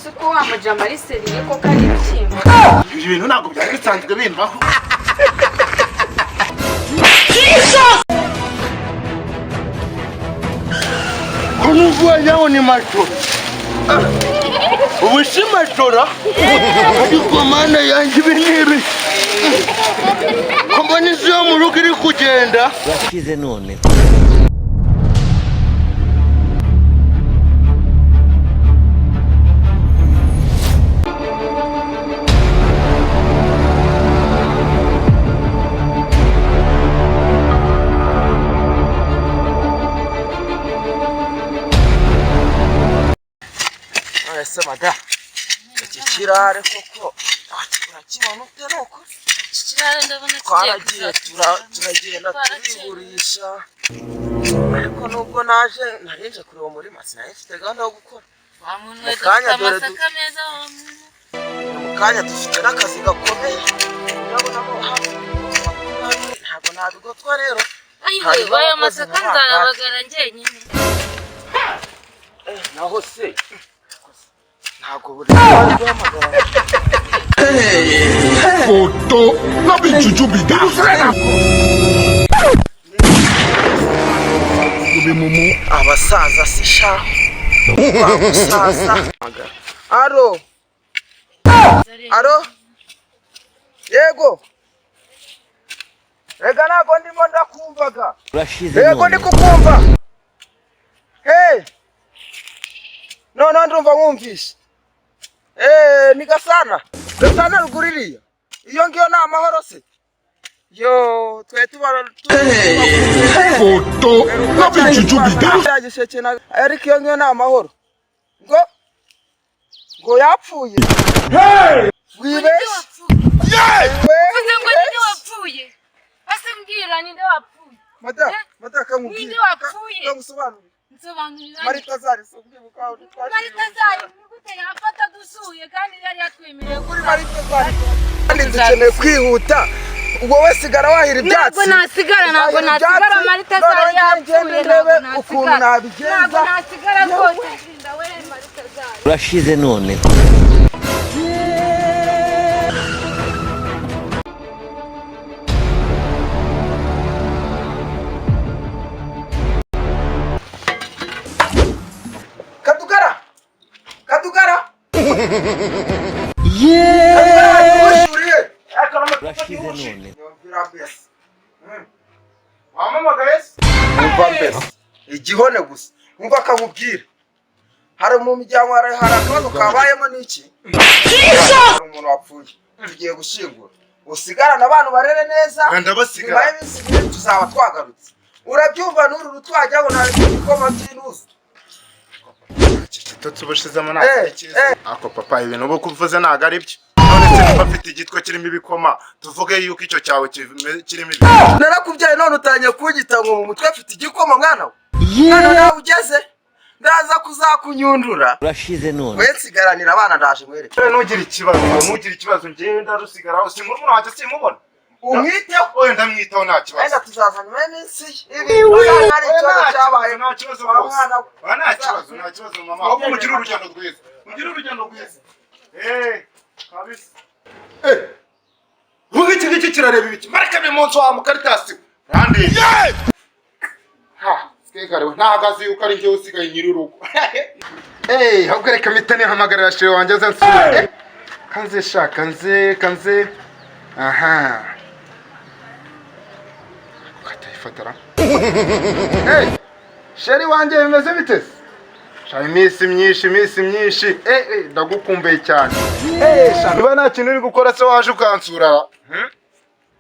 Uko wamujama ari seriye ko kari ibishyimbo. Ibyo bintu ntabwo byari bisanzwe bimbaho. Kunuvua yao ni machora. Ubushi machora. Kwa maana yanjye biniri. Kombani sio mu rugo iri kugenda. Urashize none. Ese mada. Iki kirare koko. Urakibona ute nuko? Iki kirare ndabona kigiye turagenda turigurisha. Ariko nubwo naje narinje kureba muri masina ifite gahunda yo gukora. Wa muntu we dufite amasaka meza mu kanya dufite n'akazi gakomeye. Urabonamo ntabwo nabigotwa rero. ayiwe aya masaka nzayabagara njyenyine. Naho se ntabwo buri guhamagara. Foto n'abicucu bidafrena. Mumu abasaza sisha. Abasaza. Aro. Aro. Yego. Rega nago ndimo ndakumvaga. Urashize Yego ndi kukumva. Hey. No ndumva nkumvisha. Ni Gasana ruguririya. Iyo ngiyo na amahoro se. Yo twe tubara foto n'abicucu bidafrena. Ariko iyo ngiyo na amahoro. Ngo yapfuye. Wibeshe. Uvuze ngo ninde wapfuye? Ase mbwira ninde wapfuye? Mata kamubwira. Ninde wapfuye? Kamusobanurira. Nsobanurira. Marita Zari sobwibuka aho twashije. Marita Zari nigute yafata dusuye kandi yari yatwemereye kuri Marita Zari. Kandi dukeneye kwihuta. Wowe sigara wahira ibyatsi. Ntabwo nasigara Marita Zari yapfuye. Ukuntu nabigenza. Ntabwo nasigara rwose nshinda we Marita Zari. Urashize none. Kadugara. Urashize none. Wamamagaye se? Umva mbese. Igihone gusa. Umva akakubwira. Hari mu miryango hari akabazo kabayemo n'iki? Umuntu wapfuye. Tugiye gushingura. Usigarana abantu barere neza. Ndabasiga. Tuzaba twagarutse. Urabyumva n'uru rutwajyaho nta gikoma cy'inuzu. Tubushizemo nta ako papa ibintu ubu kuvuze naga ari byo. None se niba afite igitwe kirimo ibikoma tuvuge yuko icyo cyawe kirimo ibikoma. Narakubyaye none utanye kugita ngo mu mutwe afite igikoma mwana we. None nawe ugeze ndaza kuzakunyundura. Urashize none. We nsigaranira abana ndaje mwereke. Nugira ikibazo ngenda rusigaraho simurumuna waje simubona. Umwiteho oye ndamwitaho nta kibazo. Enda tuzazana iminsi ibi ari cyo cyabaye nta kibazo rwose. Nta kibazo mama. Ahubwo mugira urugendo rwiza. Kabisa. Vuga iki kirareba ibiki. Mareka bimunsi wa mukaritasi. Randi. Skegare ntagazi uko ari ngiye usigaye nyiri urugo. Ahubwo reka mitane hamagarira shewe wanjye azansuye. Kanze shaka kanze. Aha. Fatara. Sheri wanje bimeze bite? Shari iminsi myinshi. Ndagukumbuye cyane. Niba nta kintu uri gukora se waje ukansura.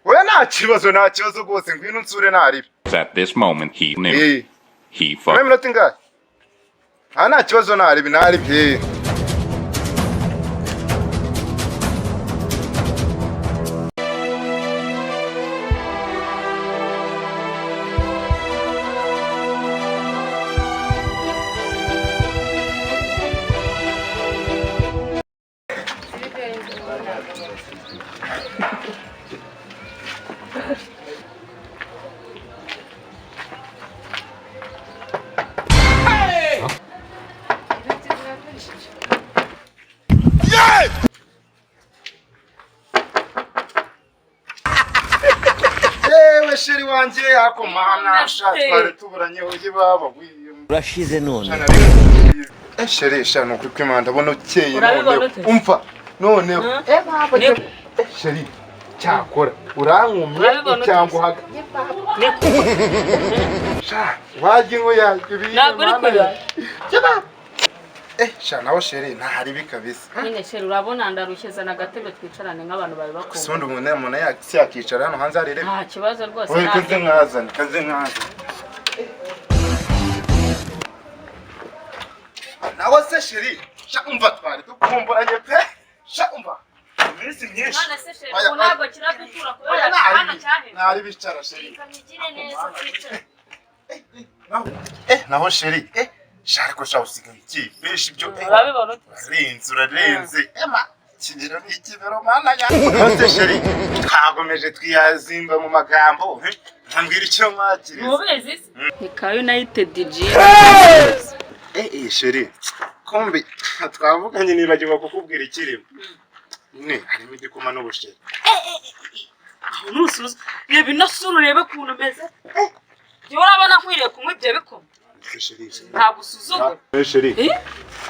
Oya nta kibazo rwose ngwino unsure naribi. At this moment he knew. He fucked. Mwe minota ingahe? Nta kibazo naribi. wanjye akomana twari tuburanye uje baba urashize none Charie shano kwimanda ndabona ukeye none umva noneho Charie cyakora urankumye cyangwa haga wagingo ya ntabwo uri kureba nawe Charie ntahari bikabisa nyine Charie urabona ndarushye na gatebe twicarane nk'abantu bari bakunda sondo umuntu yakicara hano hanze arire nta kibazo rwose oye kaze nkazana nawe se Charie umva twari dukumburanye pe umva iminsi myinshi none se Charie ntabwo kiradutura kubera hano cyane ntari bicara Charie kamigire neza twicara naho Charie shari ko shaho usigaye iki beshi byo urabibona urarenze ema kigero ni ikibero mana ya nose Charie twagomeje twiyazimba mu magambo ntambwira icyo mwakire mubizi ni ka United G Charie kombi twavuganye nibagirwa kukubwira ikirimo ne harimo igikoma n'ubushera nusuza reba inasuru rebe kuntu meze urabona kwiriye kunywa ibyo bikoma ntabwo usuzugura Charie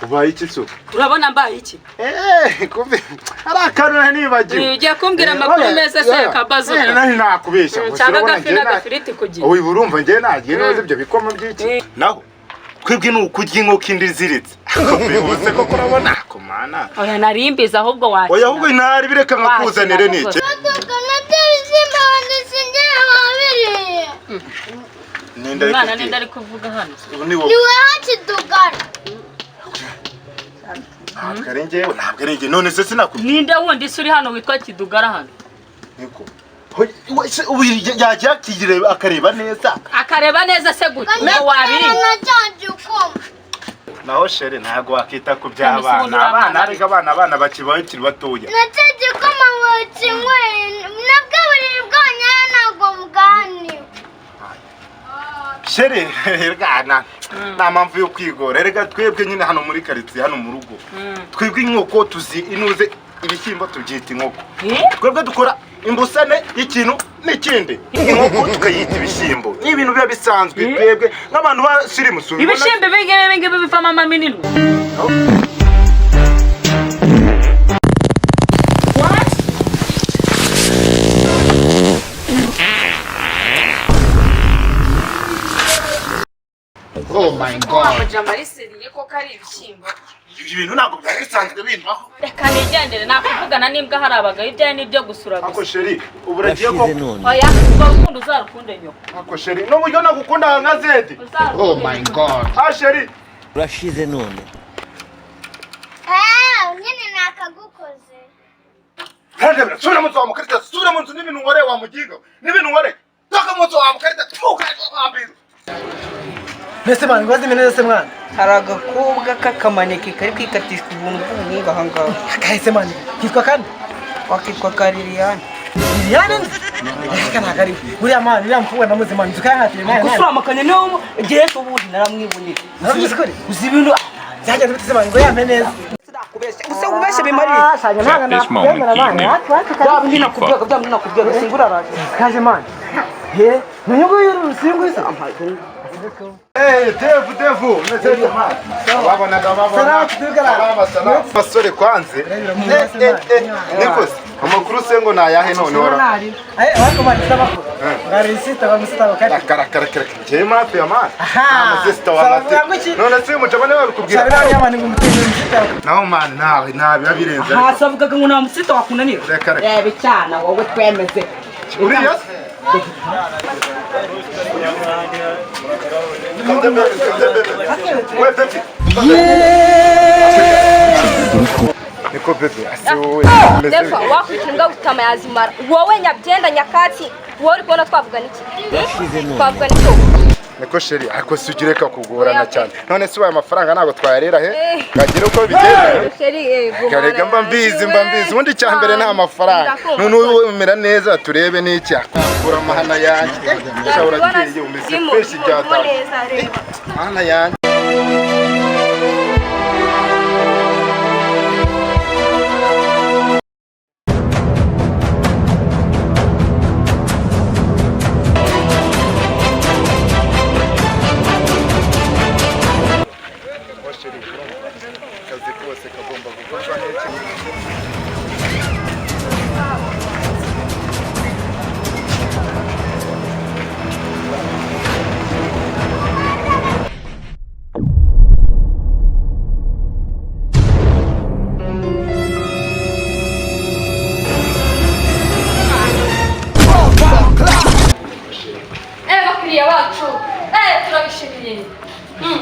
ubaye iki so urabona mbaye iki kumbe arakanura nibagiwe ugiye kumbwira amakuru meza se kabazo nani nakubeshya cyangwa gafi n'agafiriti kugira oyi burumva ngiye nagiye noze ibyo bikoma by'iki naho kwibwe n'ukurya inkoko indi ziritse bose ko kurabona ko mana oya narimbiza ahubwo wacu oya ahubwo ntari bireka nkakuzanire n'iki umwana nenda ari kuvuga hano ni wowe KIDUGARA ntabwo ari njye none se sinakubwiye ninde wundi se uri hano witwa KIDUGARA hano niko ubu yajya akigire akareba neza se gute ngo wabiri naho Charie ntago wakita ku by'abana ariko abana bakibaye kiri batoya natege ko mawokinywe nabwo buri bwanya nago mugani Charie ergana nta mpamvu yo kwigora erega twebwe nyine hano muri quartier hano mu rugo twebwe inkoko tuzi inuze ibishyimbo tubyita inkoko twebwe dukora imbusane y'ikintu n'ikindi inkoko tukayita ibishyimbo n'ibintu biba bisanzwe twebwe nk'abantu basiri musubira ibishyimbo bingibi bivamo amaminini oh my god jamaliseriye ko kari ibishyimbo ibintu ntabwo byari bisanzwe binbaho reka nigendere nakuvugana n'imbwa hari abagabo ibyaye n'ibyo gusura ako gusa Charie uburagiye ko oya ubwo rukundo uzarukunde nyoko ako Charie n'uburyo nagukunda nka zedi oh my god Charie urashize none nyine nakagukoze Hende sura munzu wa mukarita sura munzu n'ibintu ngore wa mugiga n'ibintu ngore toka munzu wa mukarita tuka abiru Mbese mwana ngwazi meneza se mwana hari agakobwa k'akamaneke kari kwikatishwa ubuntu bw'ubuhungu aha ngaho kahise mwana kitwa kandi wakitwa Kaririyani Liliane reka nagari buriya mwana uriya mukobwa ndamuzi mwana nzukayahatiye mwana gufuramukanya niyo gihe ubundi naramwiboneye naravuze ko uzi ibintu zajya dutse mwana ngo yampe neza gusa ubeshye bimari At this moment, he knew. singura kaje mwana he nunyugo y'urusingo isa devu message man babona basore kwanze nikose amakuru sengo nayahe none wara ariko mwana sabako ngari sita bamusitaba kati karakara jema pe man amasista wa mate none se mujabane babikubwira sabira yamani ngumutinde musita naho man nawe nabi birenze hasavugaga ngo nta musita wakunanira reba cyana wowe twemeze uriya niko bebe asiwe Defa wakwishinga gutama yazimara wowe nyabyenda nyakati wowe uri kubona twavugana iki twavugana iki niko Charie ariko sugireka kugorana cyane none se waye amafaranga ntago twayarera he kagira uko bigenda Charie karega mba mbizi ubundi cyambere nta amafaranga none umera neza turebe n'iki akura amahana yanjye ushobora kugira umeze fresh byata mahana yanjye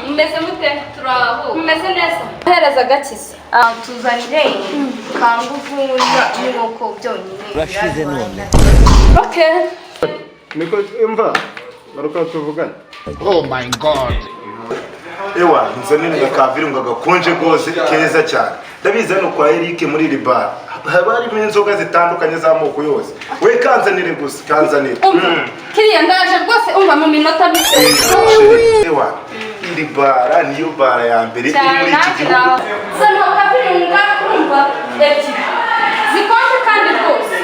Mmeze mute? Turaho. Mmeze neza. Hereza gakiza. Tuzanire kanguvunya inkoko byonyine. Urashize none. Okay. Niko imva. Baruka tuvugana. Oh my god. Ewa, nzanini gakaviri ngo gakonje gose keza cyane. Ndabizi hano kwa Eric muri riba. Haba harimo inzoga zitandukanye z'amoko yose. We kanzanire gusa, kanzanire. Kiriya ndaje rwose umva mu minota mike. Ewa, iri bara niyo bara ya mbere iri muri iki gihugu. Sano kaviri ngakumva ebyiri. Zikonje kandi rwose.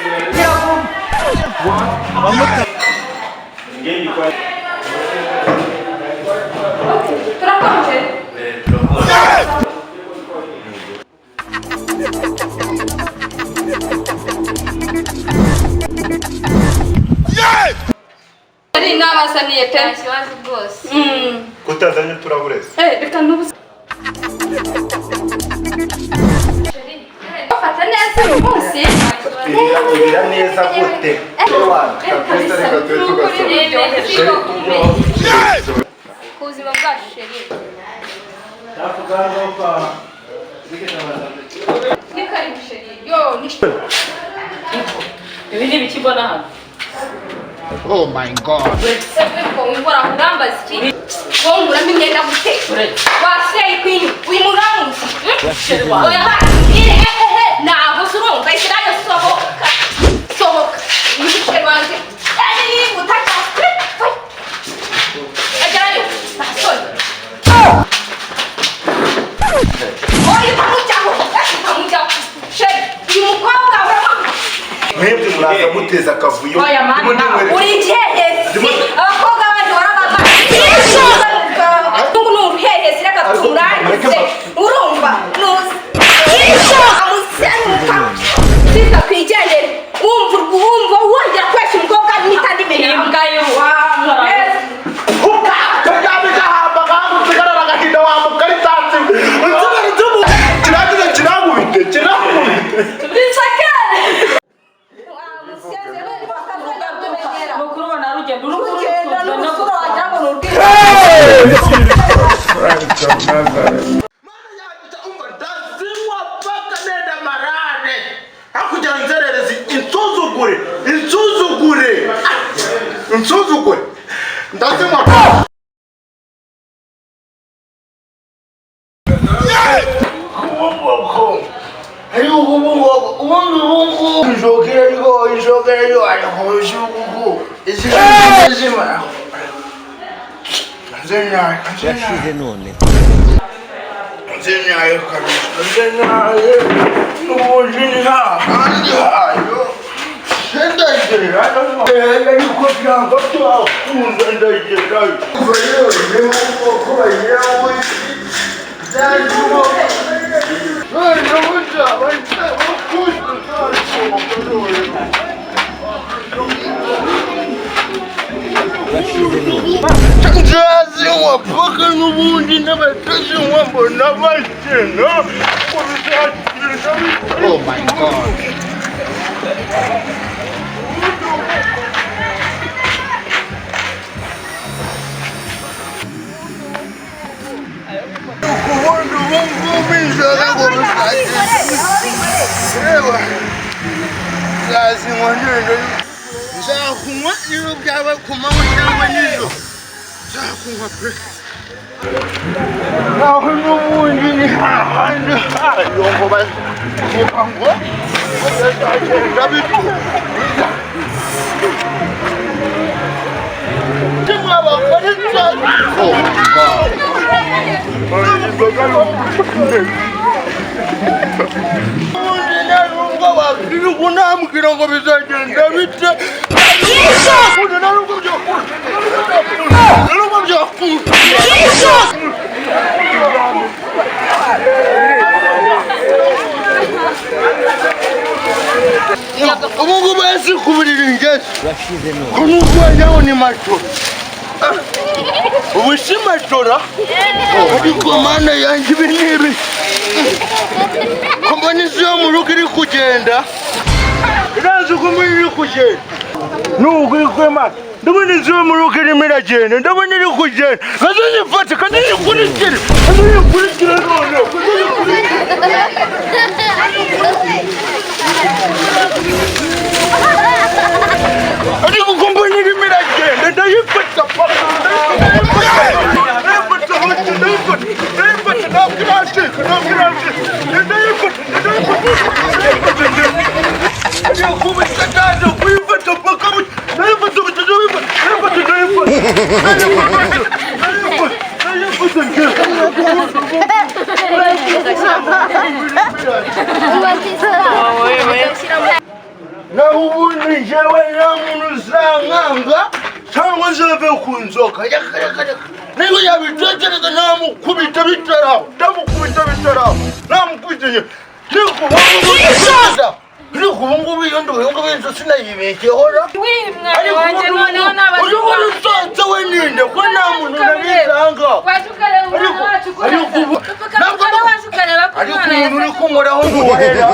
Turakonje. Ari nabasaniye pe. Kibazo rwose. Kutazanye turabureze. Reka nubuze. Fata neza uyu munsi. Ibira neza gute? Ewa, kapita reka twe tugasoma. Kuzima bwacu sheri. Ni karibu sheri. Yo, ni Ibi ni bikibona hano. Oh my god. Sebe ko ngora ngamba ziki. Ko ngura mimyenda gute. Wasei kwini. Uyu muramuzi. Oya ha. Naho surumva isirayo sohoka. Sohoka. Yishwe wanze. Ari utaka. Ajarayo. Pasoni. Oya pamujaho. Pamujaho. Sheri. Uyu mukobwa uramuzi. Mwebwe muraza muteza akavuyo. Uri jehesi. Abakobwa bandi warababa. Tungu nuruhehesi reka turangize. Urumva? Nuzi. Amusenuka. Sita kwigendere. Wumva wongera kwesha umukobwa n'itandi menya. Imbwa y'uwa. Insuzugure. Ndazima. Urashize none. Oh my god. Umungu basi kubirira ingezi. Urashize none. Kunugwanyaho ni matora. Ubushima tora. Ariko mana yanjye ibintu. Kombani zo mu rugo iri kugenda. Irazi ko muri iri kugenda. N'ugwi kwema ndabona inzu y'umuruka irimo iragenda ndabona iri kugenda kazanyifate kazanyikurikire none ariko ko mbona irimo iragenda ndayifata naho ubundi njyewe nta muntu uzankanga cyangwa azave ku nzoka niba yabitekereza namukubita bitaraho namukubitanye ariko ubu ngubu iyo ndubu inzu sinayibeshyeho ariko usatse we ninde ko nta muntu nabizanga ariko umuntu uri kunkoraho ntuwahera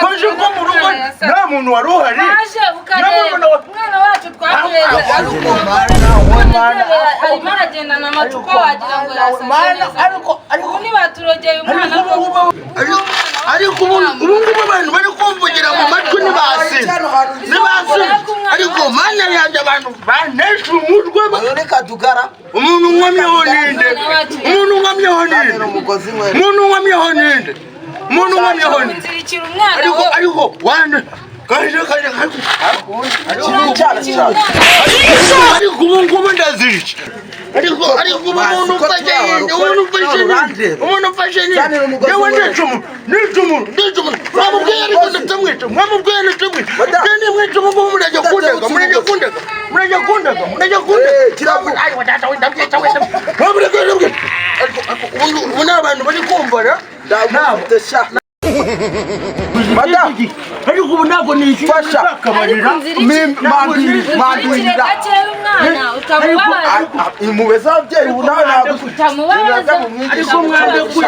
koje ko mu rugo nta muntu wari uhari umwana wacu twakureze arimo aragendana amacupa wagira ngo yasashe ubu ntibaturogeye umwana ariko ubu ngubu abantu bari kumvugira mu matwi ntibasize ariko mana yanjye abantu banesha umutwe reka dugara umuntu unkomyeho ninde ariko wane ariko ubu ngubu ndazirike ariko umuntu ufashe yewe ndicumu mwamubwiye ariko ndatamwica ndamwica ubu ngubu murajya kundega ubu ni abantu bari kumvara ariko ubu ntabwo nifasha mandurira imubeza ababyeyi ubu nawe ariko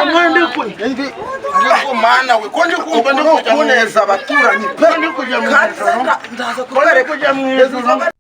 mwandekuye ariko mana we ko ndi kumva ndi kuneza abaturanyi ndaza kubereka